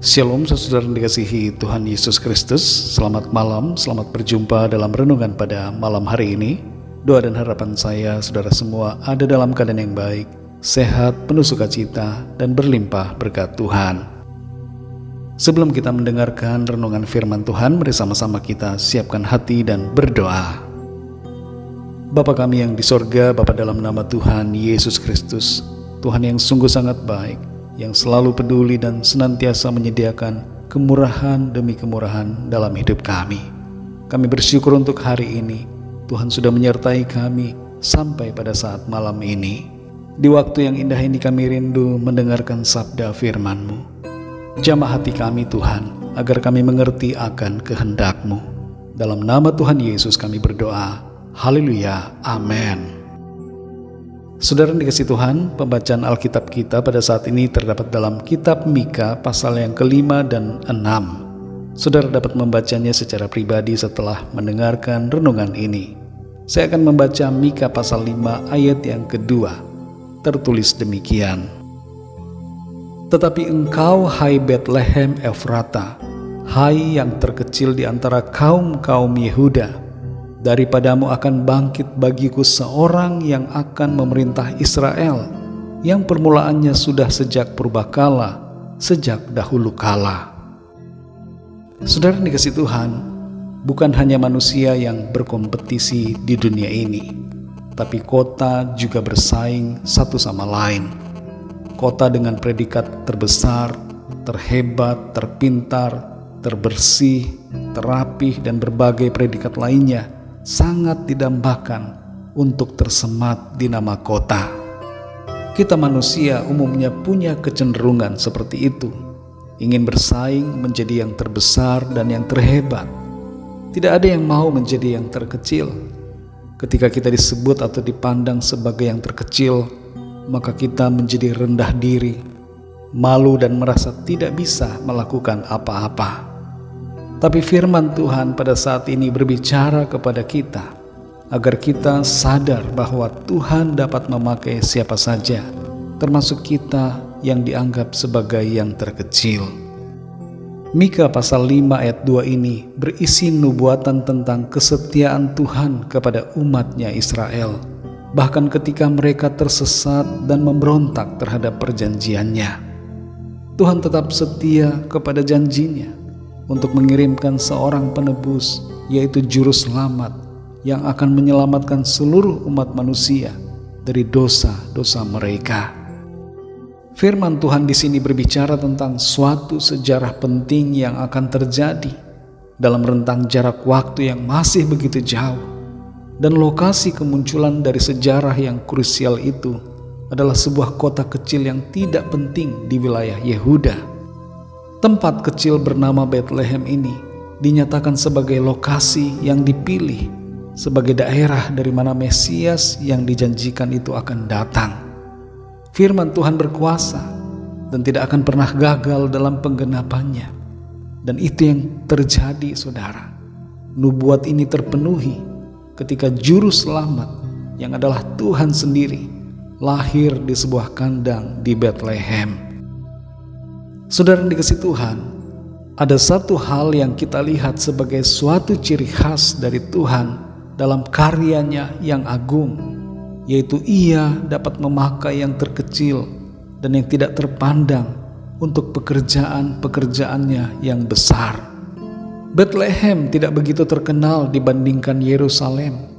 Shalom saudara yang dikasihi Tuhan Yesus Kristus. Selamat malam, selamat berjumpa dalam renungan pada malam hari ini. Doa dan harapan saya saudara semua ada dalam keadaan yang baik, sehat, penuh sukacita, dan berlimpah berkat Tuhan. Sebelum kita mendengarkan renungan firman Tuhan, mari sama-sama kita siapkan hati dan berdoa. Bapa kami yang di sorga, Bapa dalam nama Tuhan Yesus Kristus, Tuhan yang sungguh sangat baik, yang selalu peduli dan senantiasa menyediakan kemurahan demi kemurahan dalam hidup kami. Kami bersyukur untuk hari ini, Tuhan sudah menyertai kami sampai pada saat malam ini. Di waktu yang indah ini kami rindu mendengarkan sabda firman-Mu. Jamah hati kami Tuhan, agar kami mengerti akan kehendak-Mu. Dalam nama Tuhan Yesus kami berdoa. Haleluya, amin. Saudara yang dikasihi Tuhan, pembacaan Alkitab kita pada saat ini terdapat dalam kitab Mika pasal yang ke-5 dan 6. Saudara dapat membacanya secara pribadi setelah mendengarkan renungan ini. Saya akan membaca Mika pasal 5 ayat yang kedua. Tertulis demikian. Tetapi engkau, hai Betlehem Efrata, hai yang terkecil di antara kaum-kaum Yehuda, daripadamu akan bangkit bagiku seorang yang akan memerintah Israel, yang permulaannya sudah sejak purbakala, sejak dahulu kala. Saudara yang dikasihi Tuhan, bukan hanya manusia yang berkompetisi di dunia ini, tapi kota juga bersaing satu sama lain. Kota dengan predikat terbesar, terhebat, terpintar, terbersih, terapih, dan berbagai predikat lainnya sangat didambakan untuk tersemat di nama kota. Kita manusia umumnya punya kecenderungan seperti itu, ingin bersaing menjadi yang terbesar dan yang terhebat. Tidak ada yang mau menjadi yang terkecil. Ketika kita disebut atau dipandang sebagai yang terkecil, maka kita menjadi rendah diri, malu dan merasa tidak bisa melakukan apa-apa. Tapi firman Tuhan pada saat ini berbicara kepada kita agar kita sadar bahwa Tuhan dapat memakai siapa saja, termasuk kita yang dianggap sebagai yang terkecil. Mika pasal 5 ayat 2 ini berisi nubuatan tentang kesetiaan Tuhan kepada umatnya Israel, bahkan ketika mereka tersesat dan memberontak terhadap perjanjiannya. Tuhan tetap setia kepada janjinya untuk mengirimkan seorang penebus, yaitu juru selamat yang akan menyelamatkan seluruh umat manusia dari dosa-dosa mereka. Firman Tuhan di sini berbicara tentang suatu sejarah penting yang akan terjadi dalam rentang jarak waktu yang masih begitu jauh, dan lokasi kemunculan dari sejarah yang krusial itu adalah sebuah kota kecil yang tidak penting di wilayah Yehuda. Tempat kecil bernama Bethlehem ini dinyatakan sebagai lokasi yang dipilih sebagai daerah dari mana Mesias yang dijanjikan itu akan datang. Firman Tuhan berkuasa dan tidak akan pernah gagal dalam penggenapannya. Dan itu yang terjadi, saudara. Nubuat ini terpenuhi ketika juru selamat yang adalah Tuhan sendiri lahir di sebuah kandang di Bethlehem. Saudara yang dikasihi Tuhan, ada satu hal yang kita lihat sebagai suatu ciri khas dari Tuhan dalam karyanya yang agung, yaitu Ia dapat memakai yang terkecil dan yang tidak terpandang untuk pekerjaan-pekerjaannya yang besar. Bethlehem tidak begitu terkenal dibandingkan Yerusalem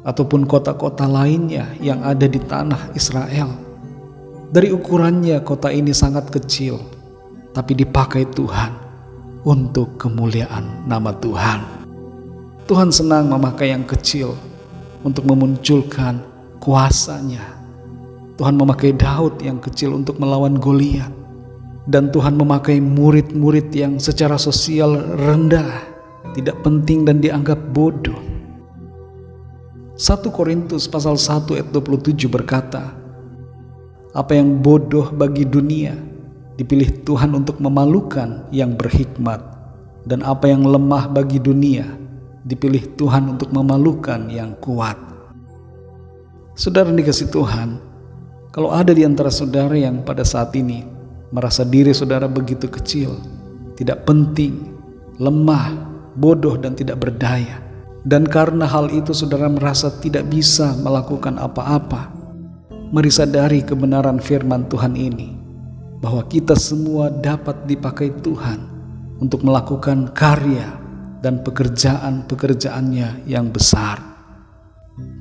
ataupun kota-kota lainnya yang ada di tanah Israel. Dari ukurannya kota ini sangat kecil, tapi dipakai Tuhan untuk kemuliaan nama Tuhan. Tuhan senang memakai yang kecil untuk memunculkan kuasanya. Tuhan memakai Daud yang kecil untuk melawan Goliat. Dan Tuhan memakai murid-murid yang secara sosial rendah, tidak penting dan dianggap bodoh. 1 Korintus pasal 1 ayat 27 berkata, apa yang bodoh bagi dunia dipilih Tuhan untuk memalukan yang berhikmat, dan apa yang lemah bagi dunia dipilih Tuhan untuk memalukan yang kuat. Saudara dikasihi Tuhan, kalau ada di antara saudara yang pada saat ini merasa diri saudara begitu kecil, tidak penting, lemah, bodoh dan tidak berdaya. Dan karena hal itu saudara merasa tidak bisa melakukan apa-apa, mari sadari kebenaran firman Tuhan ini, bahwa kita semua dapat dipakai Tuhan untuk melakukan karya dan pekerjaan-pekerjaannya yang besar.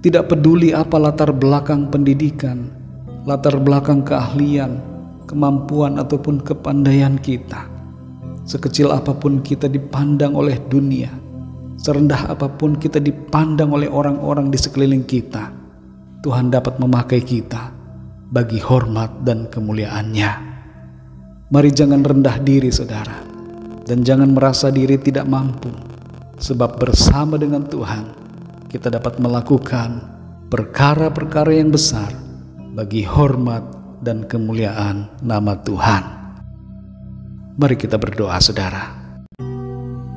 Tidak peduli apa latar belakang pendidikan, latar belakang keahlian, kemampuan ataupun kepandaian kita. Sekecil apapun kita dipandang oleh dunia, serendah apapun kita dipandang oleh orang-orang di sekeliling kita, Tuhan dapat memakai kita bagi hormat dan kemuliaan-Nya. Mari jangan rendah diri saudara, dan jangan merasa diri tidak mampu, sebab bersama dengan Tuhan kita dapat melakukan perkara-perkara yang besar bagi hormat dan kemuliaan nama Tuhan. Mari kita berdoa saudara.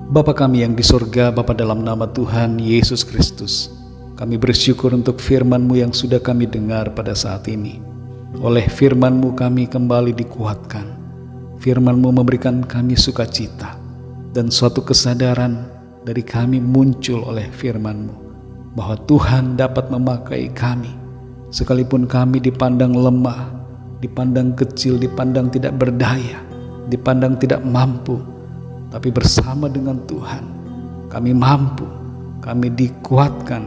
Bapa kami yang di surga, Bapa dalam nama Tuhan Yesus Kristus, kami bersyukur untuk firman-Mu yang sudah kami dengar pada saat ini. Oleh firman-Mu kami kembali dikuatkan. Firman-Mu memberikan kami sukacita, dan suatu kesadaran dari kami muncul oleh firman-Mu, bahwa Tuhan dapat memakai kami, sekalipun kami dipandang lemah, dipandang kecil, dipandang tidak berdaya, dipandang tidak mampu. Tapi bersama dengan Tuhan, kami mampu, kami dikuatkan,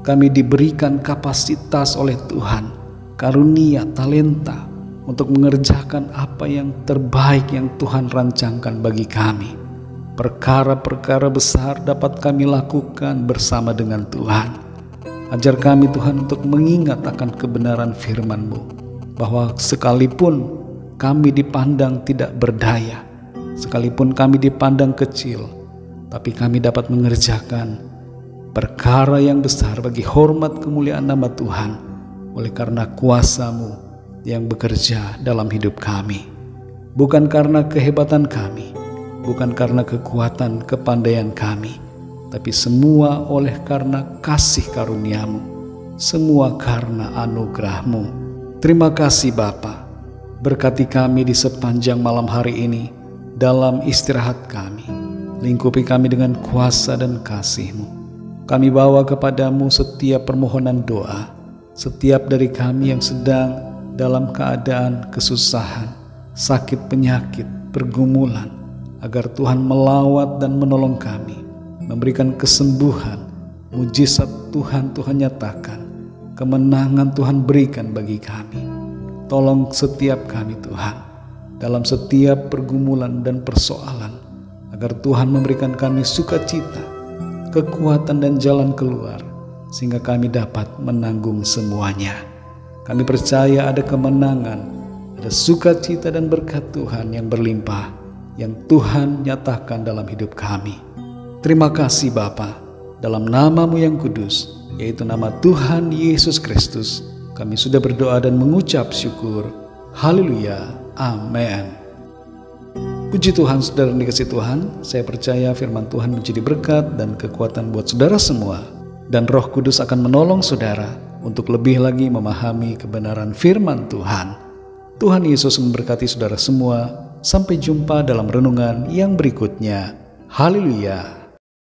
kami diberikan kapasitas oleh Tuhan, karunia, talenta, untuk mengerjakan apa yang terbaik yang Tuhan rancangkan bagi kami. Perkara-perkara besar dapat kami lakukan bersama dengan Tuhan. Ajar kami Tuhan untuk mengingat akan kebenaran firman-Mu, bahwa sekalipun kami dipandang tidak berdaya, sekalipun kami dipandang kecil, tapi kami dapat mengerjakan perkara yang besar bagi hormat kemuliaan nama Tuhan, oleh karena kuasa-Mu yang bekerja dalam hidup kami. Bukan karena kehebatan kami, bukan karena kekuatan kepandaian kami, tapi semua oleh karena kasih karunia-Mu, semua karena anugerah-Mu. Terima kasih Bapa, berkati kami di sepanjang malam hari ini, dalam istirahat kami, lingkupi kami dengan kuasa dan kasih-Mu. Kami bawa kepadamu setiap permohonan doa, setiap dari kami yang sedang dalam keadaan kesusahan, sakit penyakit, pergumulan, agar Tuhan melawat dan menolong kami, memberikan kesembuhan, mujizat Tuhan nyatakan, kemenangan Tuhan berikan bagi kami. Tolong setiap kami Tuhan, dalam setiap pergumulan dan persoalan, agar Tuhan memberikan kami sukacita, kekuatan dan jalan keluar, sehingga kami dapat menanggung semuanya. Kami percaya ada kemenangan, ada sukacita dan berkat Tuhan yang berlimpah, yang Tuhan nyatakan dalam hidup kami. Terima kasih Bapa, dalam nama-Mu yang kudus, yaitu nama Tuhan Yesus Kristus, kami sudah berdoa dan mengucap syukur. Haleluya, amin. Puji Tuhan, saudara yang dikasihi Tuhan, saya percaya firman Tuhan menjadi berkat dan kekuatan buat saudara semua, dan Roh Kudus akan menolong saudara untuk lebih lagi memahami kebenaran firman Tuhan. Tuhan Yesus memberkati saudara semua. Sampai jumpa dalam renungan yang berikutnya. Haleluya.